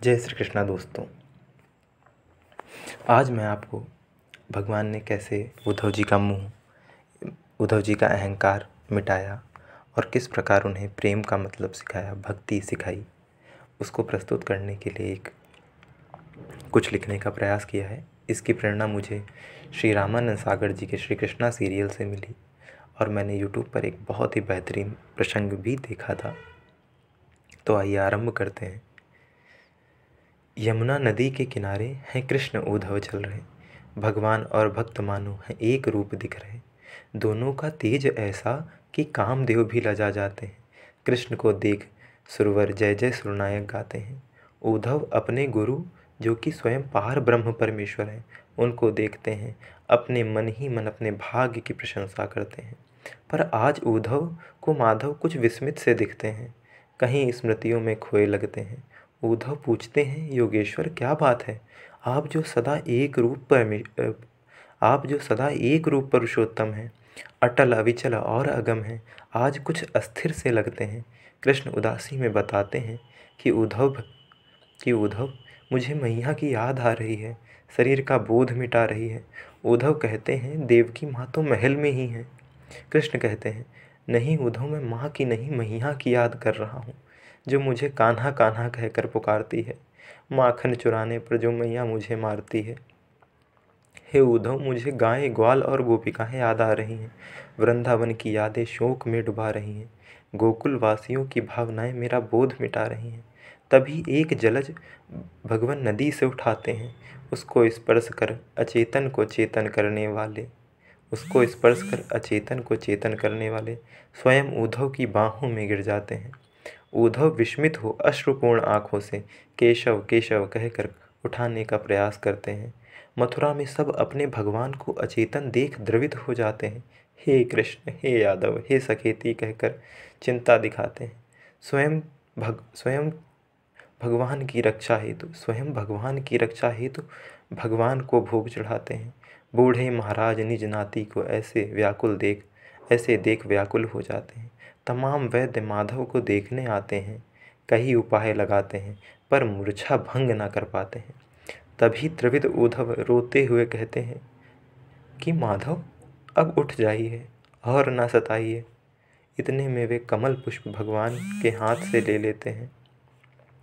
जय श्री कृष्णा दोस्तों। आज मैं आपको भगवान ने कैसे उद्धव जी का अहंकार मिटाया और किस प्रकार उन्हें प्रेम का मतलब सिखाया, भक्ति सिखाई, उसको प्रस्तुत करने के लिए कुछ लिखने का प्रयास किया है। इसकी प्रेरणा मुझे श्री रामानंद सागर जी के श्री कृष्णा सीरियल से मिली और मैंने यूट्यूब पर एक बहुत ही बेहतरीन प्रसंग भी देखा था। तो आइए आरंभ करते हैं। यमुना नदी के किनारे हैं कृष्ण उद्धव चल रहे, भगवान और भक्त मानो हैं एक रूप दिख रहे। दोनों का तेज ऐसा कि कामदेव भी लजा जाते हैं। कृष्ण को देख सुरवर जय जय सुरनायक गाते हैं। उद्धव अपने गुरु जो कि स्वयं पार ब्रह्म परमेश्वर हैं, उनको देखते हैं, अपने मन ही मन अपने भाग्य की प्रशंसा करते हैं। पर आज उद्धव को माधव कुछ विस्मित से दिखते हैं, कहीं स्मृतियों में खोए लगते हैं। उद्धव पूछते हैं, योगेश्वर क्या बात है? आप जो सदा एक रूप पुरुषोत्तम हैं, अटल अविचल और अगम हैं, आज कुछ अस्थिर से लगते हैं। कृष्ण उदासी में बताते हैं कि उद्धव मुझे मैया की याद आ रही है, शरीर का बोध मिटा रही है। उद्धव कहते हैं, देवकी माँ तो महल में ही है। कृष्ण कहते हैं, नहीं उद्धव, मैं माँ की नहीं मैया की याद कर रहा हूँ, जो मुझे कान्हा कान्हा कहकर पुकारती है। माखन चुराने पर जो मैया मुझे मारती है। हे उद्धव, मुझे गाय ग्वाल और गोपिकाएं याद आ रही हैं। वृंदावन की यादें शोक में डुबा रही हैं। गोकुल वासियों की भावनाएं मेरा बोध मिटा रही हैं। तभी एक जलज भगवान नदी से उठाते हैं, उसको स्पर्श कर अचेतन को चेतन करने वाले स्वयं उद्धव की बाहों में गिर जाते हैं। उद्धव विस्मित हो अश्रुपूर्ण आँखों से केशव केशव कहकर उठाने का प्रयास करते हैं। मथुरा में सब अपने भगवान को अचेतन देख द्रवित हो जाते हैं। हे कृष्ण, हे यादव, हे सखेती कहकर चिंता दिखाते हैं। स्वयं भगवान की रक्षा हेतु भगवान को भोग चढ़ाते हैं। बूढ़े महाराज निज नाती को ऐसे देख व्याकुल हो जाते हैं। तमाम वैद्य माधव को देखने आते हैं, कई उपाय लगाते हैं, पर मूर्छा भंग न कर पाते हैं। तभी द्रवित उद्धव रोते हुए कहते हैं कि माधव अब उठ जाइए और न सताइए। इतने में वे कमल पुष्प भगवान के हाथ से ले लेते हैं।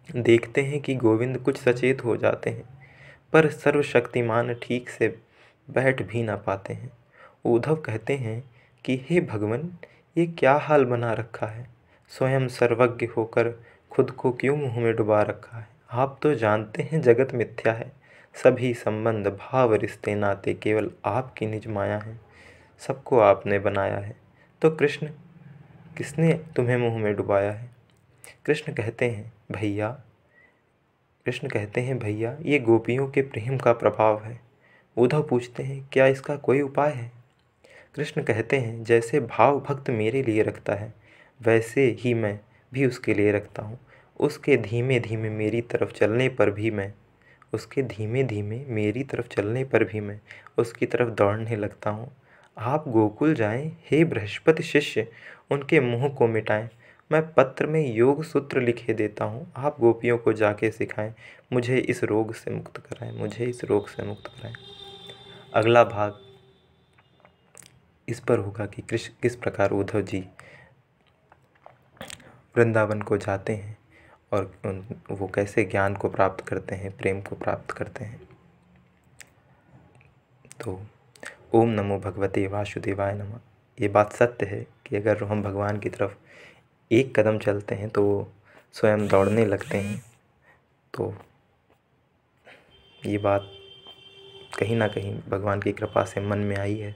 देखते हैं कि गोविंद कुछ सचेत हो जाते हैं, पर सर्वशक्तिमान ठीक से बैठ भी ना पाते हैं। उद्धव कहते हैं कि हे भगवान, ये क्या हाल बना रखा है? स्वयं सर्वज्ञ होकर खुद को क्यों मुँह में डुबा रखा है? आप तो जानते हैं जगत मिथ्या है, सभी संबंध भाव रिश्ते नाते केवल आपकी निज माया है, सबको आपने बनाया है, तो किसने तुम्हें मुँह में डुबाया है? कृष्ण कहते हैं भैया, ये गोपियों के प्रेम का प्रभाव है। उद्धव पूछते हैं, क्या इसका कोई उपाय है? कृष्ण कहते हैं, जैसे भाव भक्त मेरे लिए रखता है, वैसे ही मैं भी उसके लिए रखता हूँ। उसके धीमे धीमे मेरी तरफ चलने पर भी मैं उसकी तरफ दौड़ने लगता हूँ। आप गोकुल जाएं, हे बृहस्पति शिष्य, उनके मुँह को मिटाएं। मैं पत्र में योग सूत्र लिखे देता हूँ, आप गोपियों को जाके सिखाएं। मुझे इस रोग से मुक्त कराएं। अगला भाग इस पर होगा कि किस प्रकार उद्धव जी वृंदावन को जाते हैं और वो कैसे ज्ञान को प्राप्त करते हैं, प्रेम को प्राप्त करते हैं। तो ओम नमो भगवते वासुदेवाय नमः। ये बात सत्य है कि अगर हम भगवान की तरफ एक कदम चलते हैं तो वो स्वयं दौड़ने लगते हैं। तो ये बात कहीं ना कहीं भगवान की कृपा से मन में आई है।